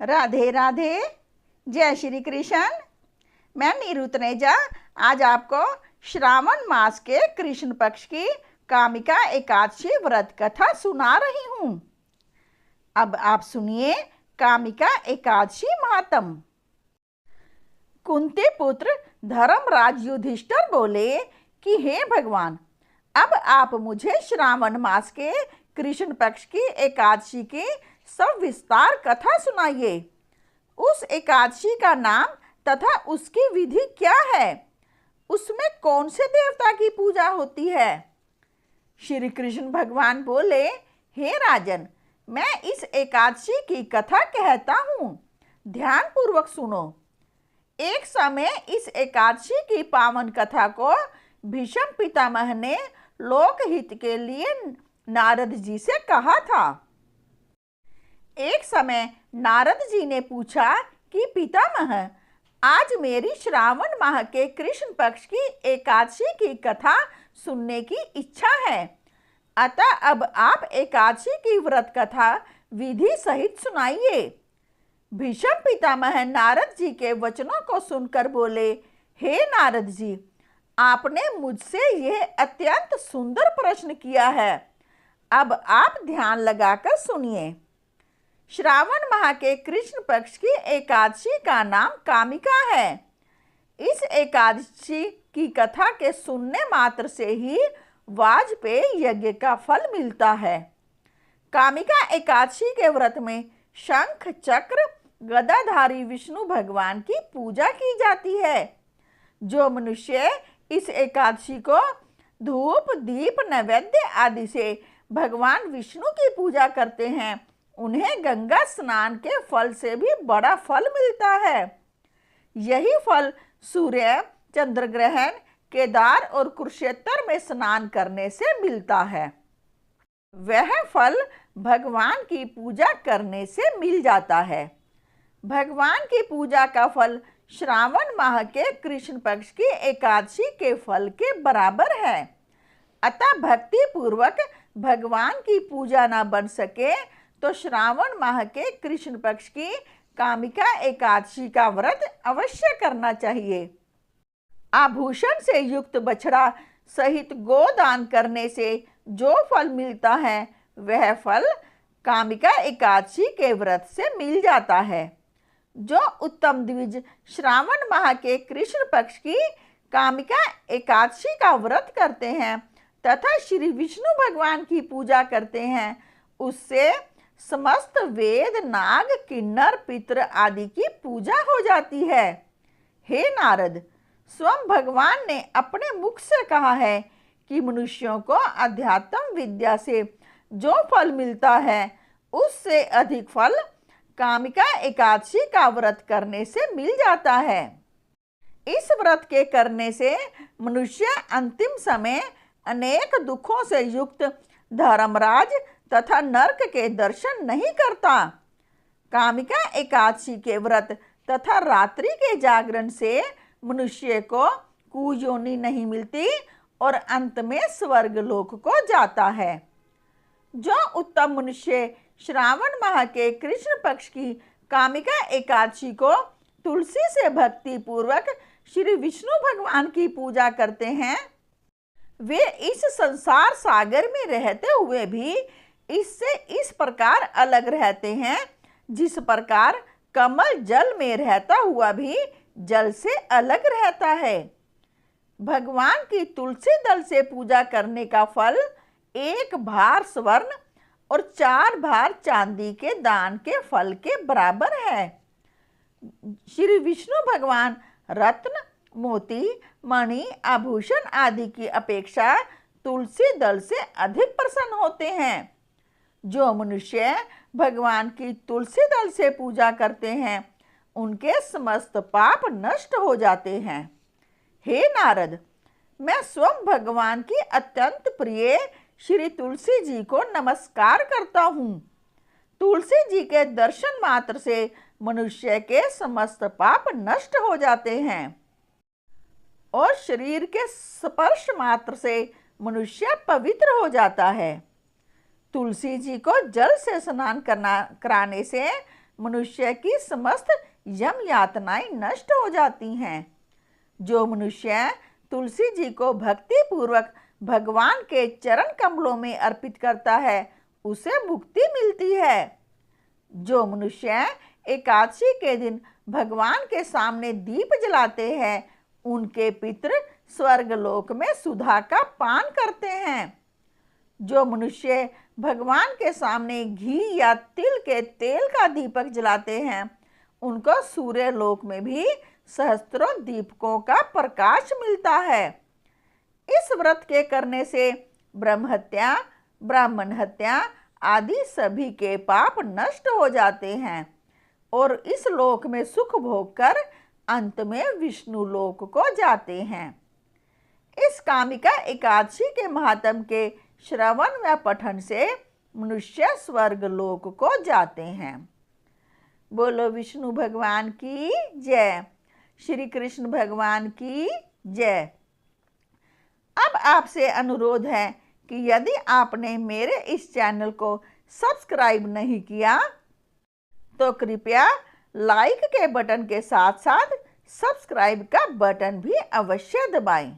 राधे राधे। जय श्री कृष्ण। मैं नीरू तनेजा आज आपको श्रावण मास के कृष्ण पक्ष की कामिका एकादशी व्रत कथा सुना रही हूँ। अब आप सुनिए कामिका एकादशी महात्म। कुंती पुत्र धर्मराज युधिष्ठिर बोले कि हे भगवान, अब आप मुझे श्रावण मास के कृष्ण पक्ष की एकादशी की सविस्तार कथा सुनाइए। उस एकादशी का नाम तथा उसकी विधि क्या है? उसमें कौन से देवता की पूजा होती है? श्री कृष्ण भगवान बोले, हे राजन, मैं इस एकादशी की कथा कहता हूँ, ध्यान पूर्वक सुनो। एक समय इस एकादशी की पावन कथा को भीष्म पितामह ने लोकहित के लिए नारद जी से कहा था। एक समय नारद जी ने पूछा कि पितामह, आज मेरी श्रावण माह के कृष्ण पक्ष की एकादशी की कथा सुनने की इच्छा है, अतः अब आप एकादशी की व्रत कथा विधि सहित सुनाइए। भीष्म पितामह नारद जी के वचनों को सुनकर बोले, हे नारद जी, आपने मुझसे यह अत्यंत सुंदर प्रश्न किया है। अब आप ध्यान लगाकर सुनिए। श्रावण माह के कृष्ण पक्ष की एकादशी का नाम कामिका है। इस एकादशी की कथा के सुनने मात्र से ही वाजपेयी यज्ञ का फल मिलता है। कामिका एकादशी के व्रत में शंख चक्र गदाधारी विष्णु भगवान की पूजा की जाती है। जो मनुष्य इस एकादशी को धूप दीप नैवेद्य आदि से भगवान विष्णु की पूजा करते हैं, उन्हें गंगा स्नान के फल से भी बड़ा फल मिलता है। यही फल सूर्य चंद्र ग्रहण, केदार और कुरुक्षेत्र में स्नान करने से मिलता है। वह फल भगवान की पूजा करने से मिल जाता है। भगवान की पूजा का फल श्रावण माह के कृष्ण पक्ष की एकादशी के फल के बराबर है। अतः भक्ति पूर्वक भगवान की पूजा न बन सके तो श्रावण माह के कृष्ण पक्ष की कामिका एकादशी का व्रत अवश्य करना चाहिए। आभूषण से युक्त बछड़ा सहित गोदान करने से जो फल मिलता है, वह फल कामिका एकादशी के व्रत से मिल जाता है। जो उत्तम द्विज श्रावण माह के कृष्ण पक्ष की कामिका एकादशी का व्रत करते हैं तथा श्री विष्णु भगवान की पूजा करते हैं, उससे समस्त वेद नाग किन्नर पितर आदि की पूजा हो जाती है। हे नारद, स्वयं भगवान ने अपने मुख से कहा है कि मनुष्यों को अध्यात्म विद्या से जो फल मिलता है, उससे अधिक फल कामिका एकादशी का व्रत करने से मिल जाता है। इस व्रत के करने से मनुष्य अंतिम समय अनेक दुखों से युक्त धर्मराज तथा नरक के दर्शन नहीं करता। कामिका एकादशी के व्रत तथा रात्रि के जागरण से मनुष्य को कुयोनि नहीं मिलती और अंत में स्वर्ग लोक को जाता है। जो उत्तम मनुष्य श्रावण माह के कृष्ण पक्ष की कामिका एकादशी को तुलसी से भक्ति पूर्वक श्री विष्णु भगवान की पूजा करते हैं, वे इस संसार सागर में रहते हुए भी इससे इस प्रकार अलग रहते हैं, जिस प्रकार कमल जल में रहता हुआ भी जल से अलग रहता है। भगवान की तुलसी दल से पूजा करने का फल 1 भार स्वर्ण और 4 भार चांदी के दान के फल के बराबर है। श्री विष्णु भगवान रत्न मोती मणि आभूषण आदि की अपेक्षा तुलसी दल से अधिक प्रसन्न होते हैं। जो मनुष्य भगवान की तुलसी दल से पूजा करते हैं, उनके समस्त पाप नष्ट हो जाते हैं। हे नारद, मैं स्वयं भगवान की अत्यंत प्रिय श्री तुलसी जी को नमस्कार करता हूँ। तुलसी जी के दर्शन मात्र से मनुष्य के समस्त पाप नष्ट हो जाते हैं और शरीर के स्पर्श मात्र से मनुष्य पवित्र हो जाता है। तुलसी जी को जल से स्नान कराने से मनुष्य की समस्त यम यातनाएं नष्ट हो जाती हैं। जो मनुष्य तुलसी जी को भक्ति पूर्वक भगवान के चरण कमलों में अर्पित करता है उसे मुक्ति मिलती है। जो मनुष्य एकादशी के दिन भगवान के सामने दीप जलाते हैं उनके पितृ स्वर्गलोक में सुधा का पान करते हैं। जो मनुष्य भगवान के सामने घी या तिल के तेल का दीपक जलाते हैं उनको सूर्य लोक में भी सहस्त्रों दीपकों का प्रकाश मिलता है। इस व्रत के करने से ब्रह्म हत्या, ब्राह्मण हत्या आदि सभी के पाप नष्ट हो जाते हैं और इस लोक में सुख भोग कर अंत में विष्णु लोक को जाते हैं। इस कामिका एकादशी के महात्म के श्रवण व पठन से मनुष्य स्वर्ग लोक को जाते हैं। बोलो विष्णु भगवान की जय, श्री कृष्ण भगवान की जय। अब आपसे अनुरोध है कि यदि आपने मेरे इस चैनल को सब्सक्राइब नहीं किया तो कृपया लाइक के बटन के साथ साथ सब्सक्राइब का बटन भी अवश्य दबाएं।